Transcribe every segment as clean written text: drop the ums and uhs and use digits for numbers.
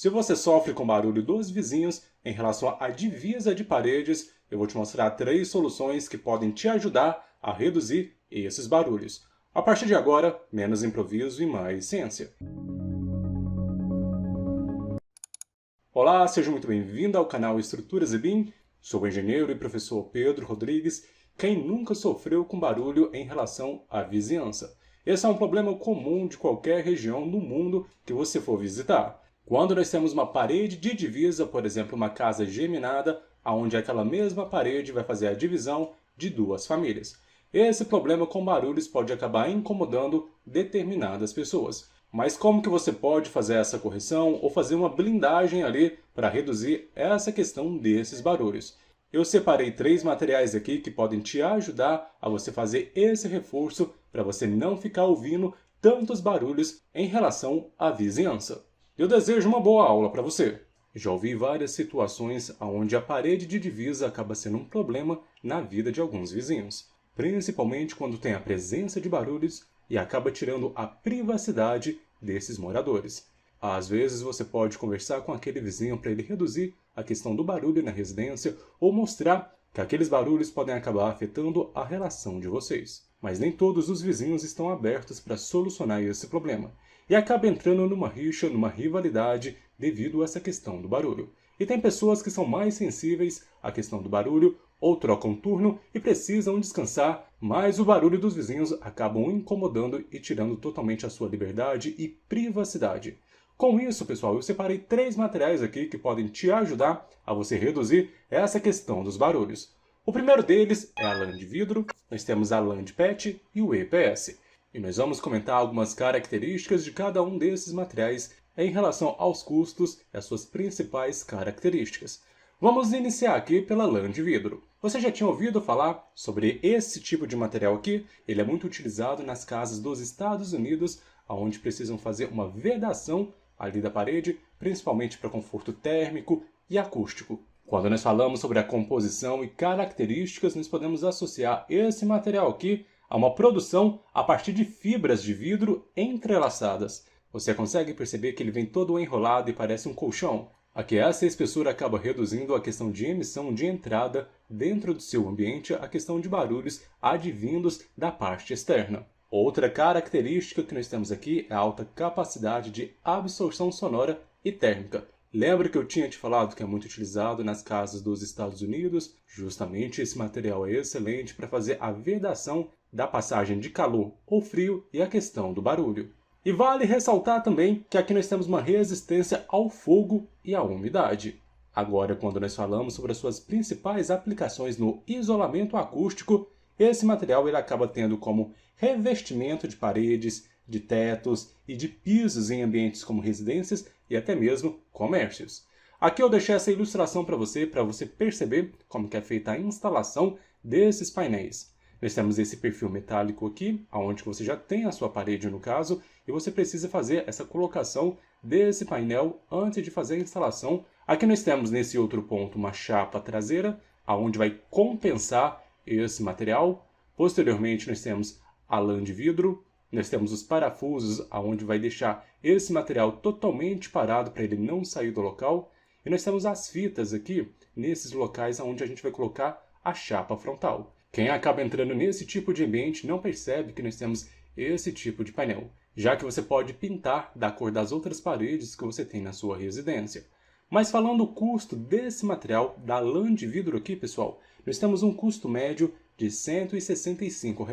Se você sofre com barulho dos vizinhos em relação à divisa de paredes, eu vou te mostrar 3 soluções que podem te ajudar a reduzir esses barulhos. A partir de agora, menos improviso e mais ciência. Olá, seja muito bem-vindo ao canal Estruturas e BIM. Sou o engenheiro e professor Pedro Rodrigues. Quem nunca sofreu com barulho em relação à vizinhança? Esse é um problema comum de qualquer região no mundo que você for visitar. Quando nós temos uma parede de divisa, por exemplo, uma casa geminada, onde aquela mesma parede vai fazer a divisão de 2 famílias. Esse problema com barulhos pode acabar incomodando determinadas pessoas. Mas como que você pode fazer essa correção ou fazer uma blindagem ali para reduzir essa questão desses barulhos? Eu separei 3 materiais aqui que podem te ajudar a você fazer esse reforço para você não ficar ouvindo tantos barulhos em relação à vizinhança. Eu desejo uma boa aula para você. Já ouvi várias situações onde a parede de divisa acaba sendo um problema na vida de alguns vizinhos, principalmente quando tem a presença de barulhos e acaba tirando a privacidade desses moradores. Às vezes você pode conversar com aquele vizinho para ele reduzir a questão do barulho na residência ou mostrar que aqueles barulhos podem acabar afetando a relação de vocês. Mas nem todos os vizinhos estão abertos para solucionar esse problema e acaba entrando numa rixa, numa rivalidade devido a essa questão do barulho. E tem pessoas que são mais sensíveis à questão do barulho ou trocam turno e precisam descansar, mas o barulho dos vizinhos acabam incomodando e tirando totalmente a sua liberdade e privacidade. Com isso, pessoal, eu separei 3 materiais aqui que podem te ajudar a você reduzir essa questão dos barulhos. O primeiro deles é a lã de vidro, nós temos a lã de PET e o EPS. E nós vamos comentar algumas características de cada um desses materiais em relação aos custos e as suas principais características. Vamos iniciar aqui pela lã de vidro. Você já tinha ouvido falar sobre esse tipo de material aqui? Ele é muito utilizado nas casas dos Estados Unidos, onde precisam fazer uma vedação ali da parede, principalmente para conforto térmico e acústico. Quando nós falamos sobre a composição e características, nós podemos associar esse material aqui a uma produção a partir de fibras de vidro entrelaçadas. Você consegue perceber que ele vem todo enrolado e parece um colchão? Aqui essa espessura acaba reduzindo a questão de emissão de entrada dentro do seu ambiente, a questão de barulhos advindos da parte externa. Outra característica que nós temos aqui é a alta capacidade de absorção sonora e térmica. Lembra que eu tinha te falado que é muito utilizado nas casas dos Estados Unidos? Justamente esse material é excelente para fazer a vedação da passagem de calor ou frio e a questão do barulho. E vale ressaltar também que aqui nós temos uma resistência ao fogo e à umidade. Agora, quando nós falamos sobre as suas principais aplicações no isolamento acústico, esse material ele acaba tendo como revestimento de paredes, de tetos e de pisos em ambientes como residências e até mesmo comércios. Aqui eu deixei essa ilustração para você perceber como que é feita a instalação desses painéis. Nós temos esse perfil metálico aqui, onde você já tem a sua parede no caso, e você precisa fazer essa colocação desse painel antes de fazer a instalação. Aqui nós temos nesse outro ponto uma chapa traseira, onde vai compensar esse material. Posteriormente nós temos a lã de vidro, nós temos os parafusos, onde vai deixar esse material totalmente parado para ele não sair do local. E nós temos as fitas aqui, nesses locais onde a gente vai colocar a chapa frontal. Quem acaba entrando nesse tipo de ambiente não percebe que nós temos esse tipo de painel, já que você pode pintar da cor das outras paredes que você tem na sua residência. Mas falando o custo desse material, da lã de vidro aqui, pessoal, nós temos um custo médio de R$ 165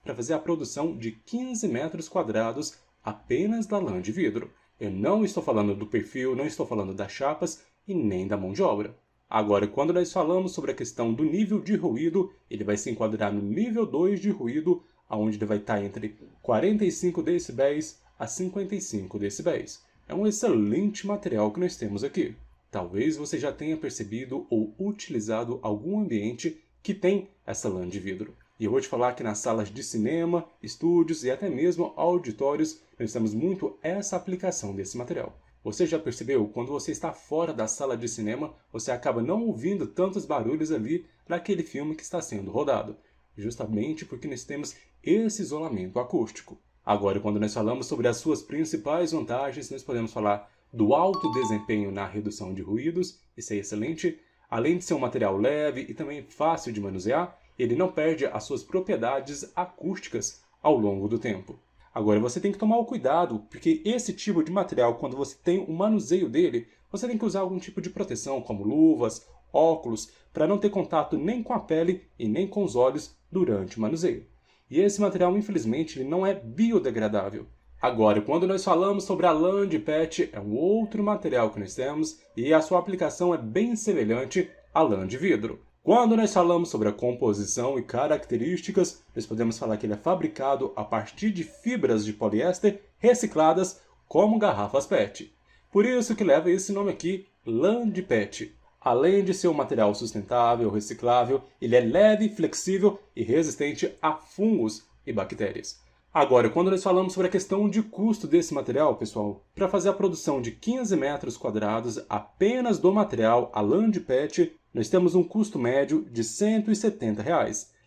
para fazer a produção de 15 metros quadrados apenas da lã de vidro. Eu não estou falando do perfil, não estou falando das chapas e nem da mão de obra. Agora, quando nós falamos sobre a questão do nível de ruído, ele vai se enquadrar no nível 2 de ruído, onde ele vai estar entre 45 decibéis a 55 decibéis. É um excelente material que nós temos aqui. Talvez você já tenha percebido ou utilizado algum ambiente que tem essa lã de vidro. E eu vou te falar que nas salas de cinema, estúdios e até mesmo auditórios, nós temos muito essa aplicação desse material. Você já percebeu? Quando você está fora da sala de cinema, você acaba não ouvindo tantos barulhos ali daquele filme que está sendo rodado. Justamente porque nós temos esse isolamento acústico. Agora, quando nós falamos sobre as suas principais vantagens, nós podemos falar do alto desempenho na redução de ruídos, isso é excelente. Além de ser um material leve e também fácil de manusear, ele não perde as suas propriedades acústicas ao longo do tempo. Agora você tem que tomar o cuidado, porque esse tipo de material, quando você tem o manuseio dele, você tem que usar algum tipo de proteção, como luvas, óculos, para não ter contato nem com a pele e nem com os olhos durante o manuseio. E esse material, infelizmente, ele não é biodegradável. Agora, quando nós falamos sobre a lã de PET, é um outro material que nós temos e a sua aplicação é bem semelhante à lã de vidro. Quando nós falamos sobre a composição e características, nós podemos falar que ele é fabricado a partir de fibras de poliéster recicladas como garrafas PET. Por isso que leva esse nome aqui, lã de PET. Além de ser um material sustentável, reciclável, ele é leve, flexível e resistente a fungos e bactérias. Agora, quando nós falamos sobre a questão de custo desse material, pessoal, para fazer a produção de 15 metros quadrados apenas do material, a lã de PET, nós temos um custo médio de R$ 170.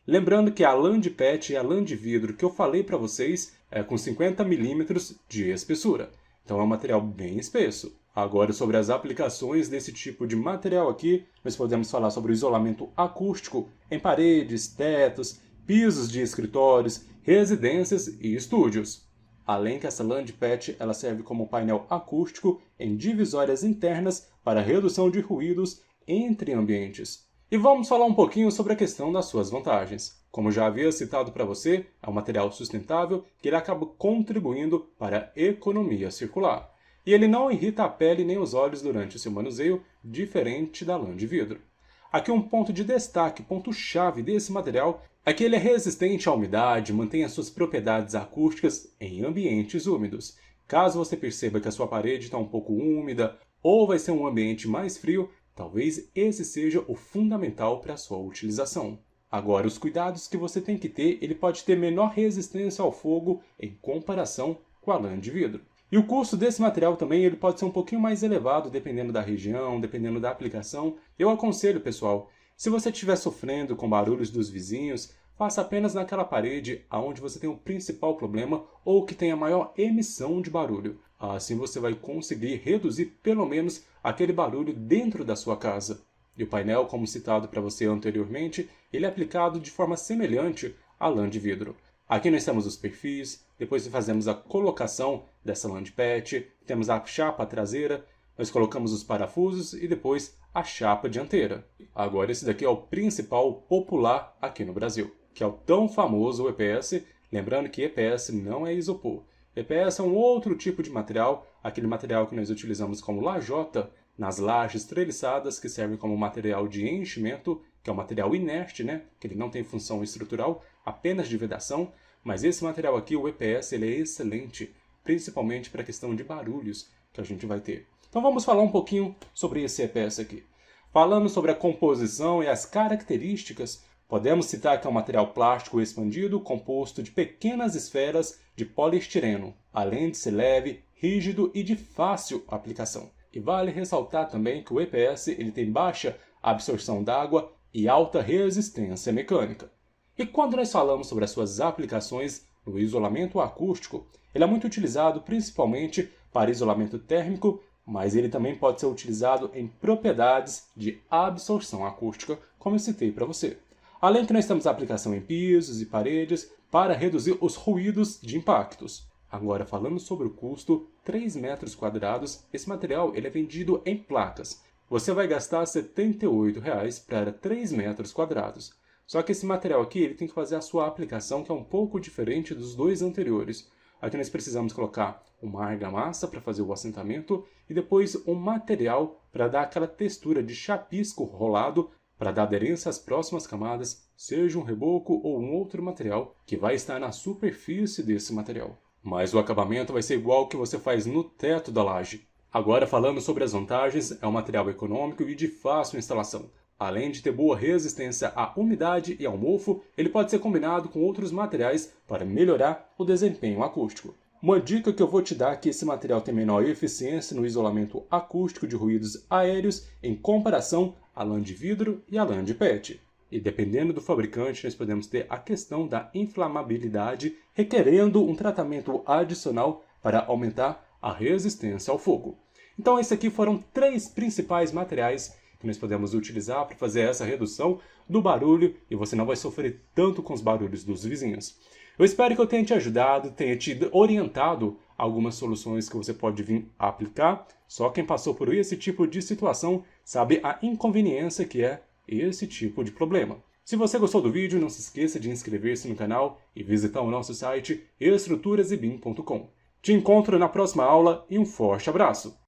Lembrando que a lã de PET e a lã de vidro que eu falei para vocês é com 50 milímetros de espessura. Então é um material bem espesso. Agora, sobre as aplicações desse tipo de material aqui, nós podemos falar sobre o isolamento acústico em paredes, tetos, pisos de escritórios, residências e estúdios. Além que essa lã de PET ela serve como painel acústico em divisórias internas para redução de ruídos entre ambientes. E vamos falar um pouquinho sobre a questão das suas vantagens. Como já havia citado para você, é um material sustentável que ele acaba contribuindo para a economia circular. E ele não irrita a pele nem os olhos durante o seu manuseio, diferente da lã de vidro. Aqui um ponto de destaque, ponto-chave desse material, é que ele é resistente à umidade, mantém as suas propriedades acústicas em ambientes úmidos. Caso você perceba que a sua parede está um pouco úmida ou vai ser um ambiente mais frio, talvez esse seja o fundamental para a sua utilização. Agora, os cuidados que você tem que ter, ele pode ter menor resistência ao fogo em comparação com a lã de vidro. E o custo desse material também ele pode ser um pouquinho mais elevado dependendo da região, dependendo da aplicação. Eu aconselho, pessoal, se você estiver sofrendo com barulhos dos vizinhos, faça apenas naquela parede onde você tem o principal problema ou que tem a maior emissão de barulho. Assim você vai conseguir reduzir pelo menos aquele barulho dentro da sua casa. E o painel, como citado para você anteriormente, ele é aplicado de forma semelhante à lã de vidro. Aqui nós temos os perfis, depois fazemos a colocação dessa lã de PET, temos a chapa traseira, nós colocamos os parafusos e depois a chapa dianteira. Agora esse daqui é o principal popular aqui no Brasil, que é o tão famoso EPS, lembrando que EPS não é isopor. EPS é um outro tipo de material, aquele material que nós utilizamos como lajota nas lajes treliçadas, que servem como material de enchimento, que é um material inerte, que ele não tem função estrutural, apenas de vedação, mas esse material aqui, o EPS, ele é excelente, principalmente para a questão de barulhos que a gente vai ter. Então vamos falar um pouquinho sobre esse EPS aqui. Falando sobre a composição e as características, podemos citar que é um material plástico expandido composto de pequenas esferas de poliestireno, além de ser leve, rígido e de fácil aplicação. E vale ressaltar também que o EPS ele tem baixa absorção d'água e alta resistência mecânica. E quando nós falamos sobre as suas aplicações no isolamento acústico, ele é muito utilizado principalmente para isolamento térmico, mas ele também pode ser utilizado em propriedades de absorção acústica, como eu citei para você. Além que nós temos a aplicação em pisos e paredes para reduzir os ruídos de impactos. Agora, falando sobre o custo, 3 metros quadrados, esse material ele é vendido em placas. Você vai gastar R$ 78 para 3 metros quadrados. Só que esse material aqui ele tem que fazer a sua aplicação, que é um pouco diferente dos dois anteriores. Aqui nós precisamos colocar uma argamassa para fazer o assentamento e depois um material para dar aquela textura de chapisco rolado para dar aderência às próximas camadas, seja um reboco ou um outro material que vai estar na superfície desse material. Mas o acabamento vai ser igual ao que você faz no teto da laje. Agora falando sobre as vantagens, é um material econômico e de fácil instalação. Além de ter boa resistência à umidade e ao mofo, ele pode ser combinado com outros materiais para melhorar o desempenho acústico. Uma dica que eu vou te dar é que esse material tem menor eficiência no isolamento acústico de ruídos aéreos em comparação à lã de vidro e à lã de PET. E dependendo do fabricante, nós podemos ter a questão da inflamabilidade, requerendo um tratamento adicional para aumentar a resistência ao fogo. Então esses aqui foram 3 principais materiais que nós podemos utilizar para fazer essa redução do barulho e você não vai sofrer tanto com os barulhos dos vizinhos. Eu espero que eu tenha te ajudado, tenha te orientado algumas soluções que você pode vir a aplicar. Só quem passou por esse tipo de situação sabe a inconveniência que é esse tipo de problema. Se você gostou do vídeo, não se esqueça de inscrever-se no canal e visitar o nosso site estruturasebim.com. Te encontro na próxima aula e um forte abraço!